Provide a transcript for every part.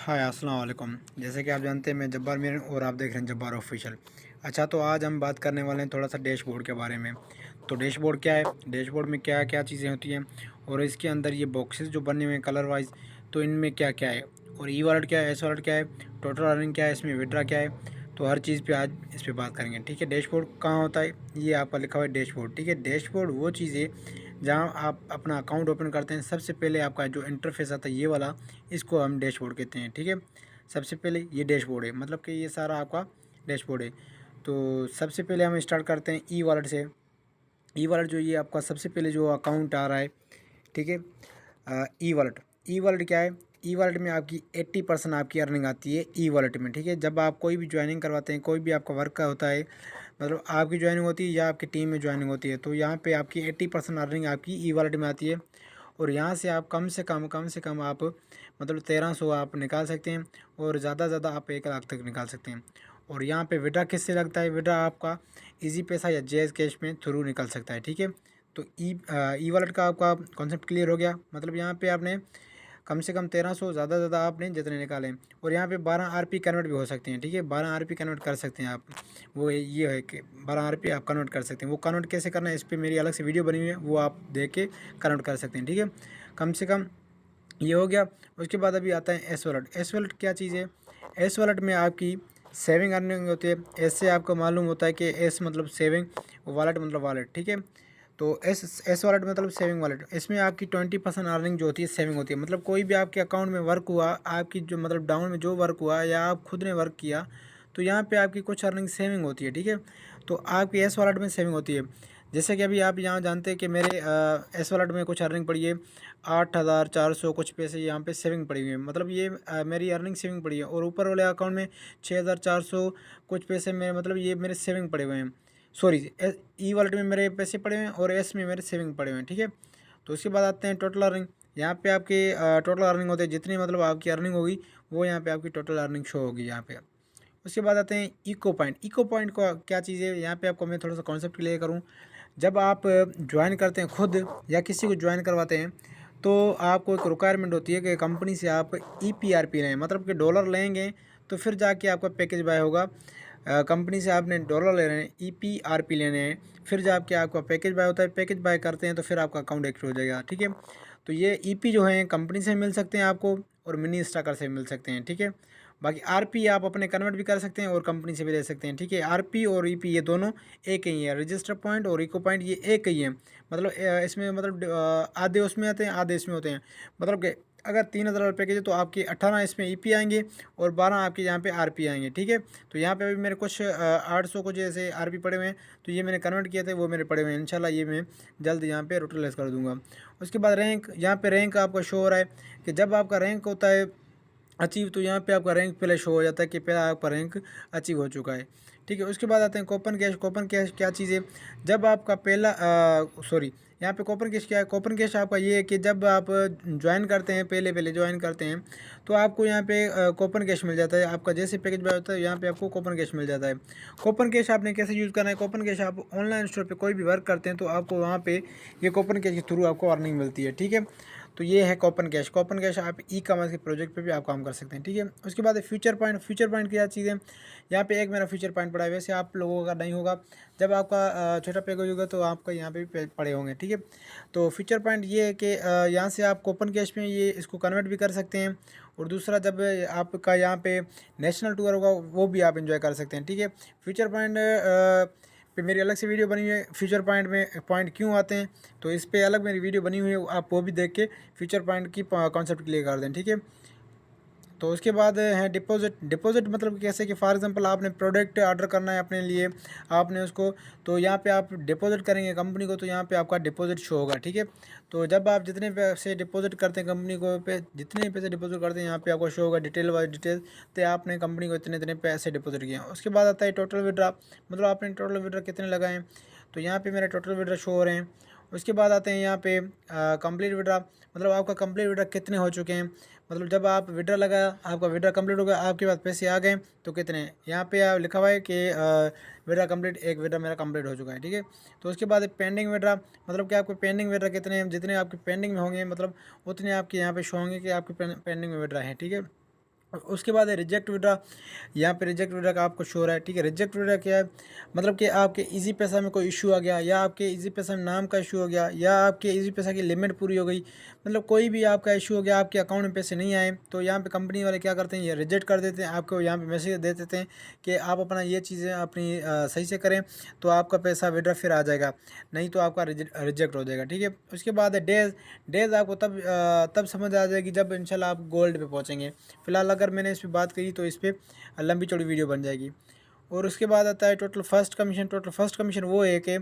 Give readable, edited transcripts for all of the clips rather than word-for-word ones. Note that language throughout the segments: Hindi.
हाय अस्सलाम वालेकुम। जैसे कि आप जानते हैं मैं जब्बार मीर और आप देख रहे हैं जब्बार ऑफिशियल। अच्छा, तो आज हम बात करने वाले हैं थोड़ा सा डैशबोर्ड के बारे में। तो डैशबोर्ड क्या है, डैशबोर्ड में क्या क्या चीज़ें होती हैं और इसके अंदर ये बॉक्सेस जो बने हुए हैं कलर वाइज, तो इनमें क्या क्या है और ई वॉलेट क्या है, एस वॉलेट क्या है, टोटल अर्निंग क्या है, इसमें विड्रा क्या है। तो हर चीज़ पे आज इस पे बात करेंगे। ठीक है, डैशबोर्ड कहाँ होता है, ये आपका लिखा हुआ है डैशबोर्ड। ठीक है, डैशबोर्ड वो चीज़ है जहाँ आप अपना अकाउंट ओपन करते हैं, सबसे पहले आपका जो इंटरफेस आता है ये वाला, इसको हम डैशबोर्ड कहते हैं। ठीक है, सबसे पहले ये डैशबोर्ड है, मतलब कि ये सारा आपका डैशबोर्ड है। तो सबसे पहले हम स्टार्ट करते हैं ई वॉलेट से। ई वॉलेट जो ये आपका सबसे पहले जो अकाउंट आ रहा है, ठीक है। ई वॉलेट, ई वॉलेट क्या है, ई वॉलेट में आपकी 80% आपकी अर्निंग आती है ई वॉलेट में। ठीक है, जब आप कोई भी ज्वाइनिंग करवाते हैं, कोई भी आपका वर्क का होता है, मतलब आपकी ज्वाइनिंग होती है या आपकी टीम में ज्वाइनिंग होती है, तो यहाँ पे आपकी 80% अर्निंग आपकी ई वॉलेट में आती है। और यहाँ से आप कम से कम आप मतलब 1300 आप निकाल सकते हैं और ज़्यादा से ज़्यादा आप 1 लाख तक निकाल सकते हैं। और यहाँ पे विड्रा किससे लगता है, विड्रा आपका इजी पैसा या जेज कैश में थ्रू निकल सकता है। ठीक है, तो ई वॉलेट का आपका कॉन्सेप्ट क्लियर हो गया। मतलब यहाँ पे आपने कम से कम 1300, ज़्यादा से ज़्यादा आपने जितने निकालें। और यहाँ पे 12 आरपी कन्वर्ट भी हो सकते हैं। ठीक है, 12 आरपी कन्वर्ट कर सकते हैं आप। वो ये है कि 12 आरपी आप कन्वर्ट कर सकते हैं। वो कन्वर्ट कैसे करना है, इस पर मेरी अलग से वीडियो बनी हुई है, वो आप देख के कन्वर्ट कर सकते हैं। ठीक है, कम से कम ये हो गया। उसके बाद अभी आता है एस वॉलेट। एस वॉलेट क्या चीज़ है, एस वॉलेट में आपकी सेविंग अर्निंग होती है। एस से आपको मालूम होता है कि एस मतलब सेविंग, वॉलेट मतलब वॉलेट। ठीक है, तो एस वॉलेट मतलब सेविंग वॉलेट। इसमें आपकी 20% अर्निंग जो होती है सेविंग होती है। मतलब कोई भी आपके अकाउंट में वर्क हुआ, आपकी जो मतलब डाउन में जो वर्क हुआ या आप खुद ने वर्क किया, तो यहाँ पे आपकी कुछ अर्निंग सेविंग होती है। ठीक है, तो आपकी एस वॉलेट में सेविंग होती है। जैसे कि अभी आप यहाँ जानते हैं कि मेरे एस वॉलेट में कुछ अर्निंग पड़ी है 8400 कुछ पैसे यहाँ पे सेविंग पड़ी हुई है। मतलब ये मेरी अर्निंग सेविंग पड़ी है। और ऊपर वाले अकाउंट में 6400 कुछ पैसे मेरे, मतलब ये मेरे सेविंग पड़े हुए हैं। सॉरी, ई वॉलेट में मेरे पैसे पड़े हुए हैं और एस में मेरे सेविंग पड़े हुए हैं। ठीक है, तो उसके बाद आते हैं टोटल अर्निंग। यहाँ पे आपकी टोटल अर्निंग होते हैं, जितनी मतलब आपकी अर्निंग होगी वो यहाँ पे आपकी टोटल अर्निंग शो होगी यहाँ पे। उसके बाद आते हैं इको पॉइंट। इको पॉइंट को क्या चीज़ है, यहाँ पे आपको मैं थोड़ा सा कॉन्सेप्ट क्लियर करूँ। जब आप ज्वाइन करते हैं खुद या किसी को ज्वाइन करवाते हैं, तो आपको एक रिक्वायरमेंट होती है कि कंपनी से आप EPRP लें, मतलब कि डॉलर लेंगे तो फिर जाके आपका पैकेज बाय होगा। कंपनी से आपने डॉलर ले रहे हैं, EPRP लेने हैं, फिर जाके आपका पैकेज बाय होता है। पैकेज बाय करते हैं तो फिर आपका अकाउंट एक्टिव हो जाएगा। ठीक है, तो ये EP जो है कंपनी से मिल सकते हैं आपको और मिनी स्टाकर से मिल सकते हैं। ठीक है, बाकी RP आप अपने कन्वर्ट भी कर सकते हैं और कंपनी से भी ले सकते हैं। ठीक है, RP और EP ये दोनों एक ही है। रजिस्टर पॉइंट और इको पॉइंट ये एक ही है। मतलब इसमें मतलब आधे उसमें आते हैं, आधे इसमें होते हैं। मतलब कि अगर 3000 पैकेज है तो आपके 18 इसमें EP आएंगे और 12 आपके यहाँ पे RP आएंगे। ठीक है, तो यहाँ पे अभी मेरे कुछ 800 को जैसे RP पड़े हुए हैं, तो ये मैंने कन्वर्ट किए थे, वो मेरे पड़े हुए हैं। इंशाल्लाह ये मैं जल्द यहाँ पे रोटलेस कर दूँगा। उसके बाद रैंक, यहाँ पे रैंक आपका शो हो रहा है कि जब आपका रैंक होता है अचीव, तो यहाँ पे आपका रैंक पहले शो हो जाता है कि पहला आपका रैंक अचीव हो चुका है। ठीक है, उसके बाद आते हैं कूपन कैश। कूपन कैश क्या चीज़ है, जब आपका पहला सॉरी, यहाँ पे कूपन कैश क्या है, कूपन कैश आपका ये है कि जब आप ज्वाइन करते हैं, पहले पहले ज्वाइन करते हैं, तो आपको यहाँ पे कूपन कैश मिल जाता है। आपका जैसे पैकेज बाय होता है यहाँ पे आपको कूपन कैश मिल जाता है। कूपन कैश आपने कैसे यूज़ करना है, कूपन कैश आप ऑनलाइन स्टोर पर कोई भी वर्क करते हैं तो आपको वहाँ पर ये कूपन कैश के थ्रू आपको अर्निंग मिलती है। ठीक है, तो ये है कूपन कैश। कूपन कैश आप ई-कॉमर्स के प्रोजेक्ट पे भी आप काम कर सकते हैं। ठीक है, उसके बाद फ्यूचर पॉइंट। फ्यूचर पॉइंट क्या चीज़ है, यहाँ पे एक मेरा फ्यूचर पॉइंट पड़ा है, वैसे आप लोगों का नहीं होगा। जब आपका छोटा पैकेज होगा तो आपका यहाँ पे भी पड़े होंगे। ठीक है, तो फ्यूचर पॉइंट ये है कि यहाँ से आप कूपन कैश में ये इसको कन्वर्ट भी कर सकते हैं। और दूसरा, जब आपका यहाँ पे नेशनल टूर होगा वो भी आप इंजॉय कर सकते हैं। ठीक है, फ्यूचर पॉइंट पे मेरी अलग से वीडियो बनी हुई है, फ्यूचर पॉइंट में पॉइंट क्यों आते हैं, तो इस पे अलग मेरी वीडियो बनी हुई है, आप वो भी देख के फ्यूचर पॉइंट की कॉन्सेप्ट क्लियर कर दें। ठीक है, तो उसके बाद है डिपॉजिट। डिपॉजिट मतलब कैसे कि फॉर एग्जांपल आपने प्रोडक्ट ऑर्डर करना है अपने लिए, आपने उसको, तो यहाँ पे आप डिपॉजिट करेंगे कंपनी को, तो यहाँ पे आपका डिपॉजिट शो होगा। ठीक है, तो जब आप जितने पैसे डिपॉजिट करते हैं कंपनी को, पे जितने पैसे डिपॉजिट करते हैं यहाँ पे आपको शो होगा डिटेल वाइज डिटेल, तो आपने कंपनी को इतने इतने पैसे डिपॉजिट किए हैं। उसके बाद आता है टोटल विड्रा, मतलब आपने टोटल विड्रा कितने लगाए हैं, तो यहाँ पे मेरे टोटल विड्रा शो हो रहे हैं। उसके बाद आते हैं यहाँ पे कंप्लीट विड्रा, मतलब आपका कंप्लीट विड्रा कितने हो चुके हैं। मतलब जब आप विड्रा लगाया, आपका विड्रा कंप्लीट हो गया, आपके पास पैसे आ गए, तो कितने, यहाँ पे आप लिखा हुआ है कि विड्रा कंप्लीट, एक विड्रा मेरा कंप्लीट हो चुका है। ठीक है, तो उसके बाद पेंडिंग विड्रा, मतलब कि आपके पेंडिंग विड्रा कितने हैं, जितने आपके पेंडिंग में होंगे मतलब उतने आपके यहाँ पे शो होंगे कि आपके पेंडिंग में विड्रा है। ठीक है, उसके बाद है रिजेक्ट विड्रा। यहाँ पे रिजेक्ट विड्रा का आपको शो हो रहा है, ठीक है। रिजेक्ट विड्रा क्या है, मतलब कि आपके इजी पैसा में कोई इशू आ गया, या आपके इजी पैसा में नाम का इशू हो गया, या आपके इजी पैसा की लिमिट पूरी हो गई, मतलब कोई भी आपका इशू हो गया, आपके अकाउंट में पैसे नहीं आए, तो यहाँ पे कंपनी वाले क्या करते हैं, ये रिजेक्ट कर देते हैं। आपको यहाँ पे मैसेज दे देते हैं कि आप अपना ये चीज़ें अपनी सही से करें तो आपका पैसा विड्रा फिर आ जाएगा, नहीं तो आपका रिजेक्ट हो जाएगा, ठीक है। उसके बाद है डेज। डेज आपको तब समझ आ जाएगी जब इंशाल्लाह आप गोल्ड पे पहुँचेंगे। फिलहाल अगर मैंने इस पर बात करी तो इस पर लंबी चौड़ी वीडियो बन जाएगी। और उसके बाद आता है total first commission. Total first commission वो है कि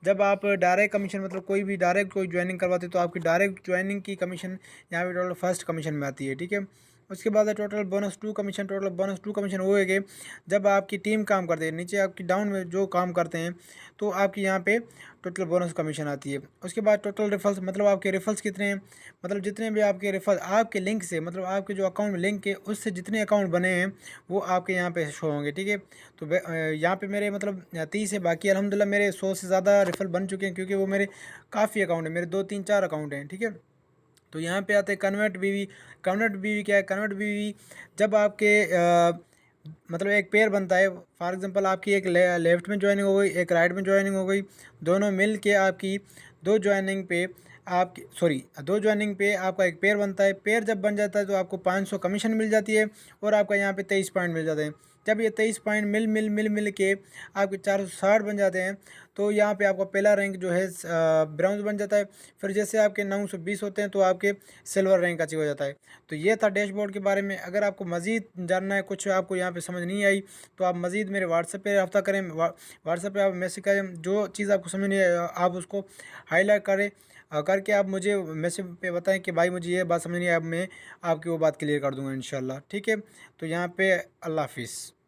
जब आप डायरेक्ट कमीशन, मतलब कोई भी डायरेक्ट कोई ज्वाइनिंग करवाते तो आपकी डायरेक्ट ज्वाइनिंग की कमीशन यहाँ पे टोटल फर्स्ट कमीशन में आती है, ठीक है। उसके बाद है total bonus 2 commission. Total bonus 2 commission वो है कि जब आपकी टीम काम करती है, नीचे आपकी डाउन में जो काम करते हैं, तो आपकी यहाँ पे टोटल बोनस कमीशन आती है। उसके बाद टोटल रिफल्स, मतलब आपके रिफल्स कितने हैं, मतलब जितने भी आपके रिफल आपके लिंक से, मतलब आपके जो अकाउंट में लिंक है उससे जितने अकाउंट बने हैं वो आपके यहाँ पे शो होंगे, ठीक है। तो यहाँ पे मेरे मतलब 30 है, बाकी अल्हम्दुलिल्लाह मेरे 100 से ज़्यादा रिफल बन चुके हैं, क्योंकि वो मेरे काफ़ी अकाउंट है, मेरे 2 3 4 अकाउंट हैं, ठीक है। तो यहाँ पे आते हैं कन्वर्ट बीवी। कन्वर्ट बीवी क्या है, कन्वर्ट बीवी जब आपके मतलब एक पेयर बनता है, फॉर एग्जांपल आपकी एक लेफ्ट में ज्वाइनिंग हो गई, एक राइट में ज्वाइनिंग हो गई, दोनों मिल के आपकी दो ज्वाइनिंग पे आपकी सॉरी दो ज्वाइनिंग पे आपका एक पेयर बनता है। पेयर जब बन जाता है तो आपको 500 कमीशन मिल जाती है, और आपका यहाँ पे 23 पॉइंट मिल जाते हैं। जब ये 23 पॉइंट मिल के आपके 460 बन जाते हैं, तो यहाँ पे आपका पहला रैंक जो है ब्राउन्ज बन जाता है। फिर जैसे आपके 920 होते हैं तो आपके सिल्वर रैंक अचीव हो जाता है। तो ये था डैशबोर्ड के बारे में। अगर आपको मज़ीद जानना है, कुछ आपको यहाँ पे समझ नहीं आई, तो आप मज़ीद मेरे व्हाट्सएप पे रब्ता करें, व्हाट्सएप पे आप मैसेज करें, जो चीज़ आपको समझ नहीं आई आप उसको हाईलाइट करें, करके आप मुझे मैसेज पे बताएं कि भाई मुझे ये बात समझ नहीं आई, अब मैं आपकी वो बात क्लियर कर दूँगा इंशाल्लाह, ठीक है। तो यहाँ पे अल्लाह हाफिज़।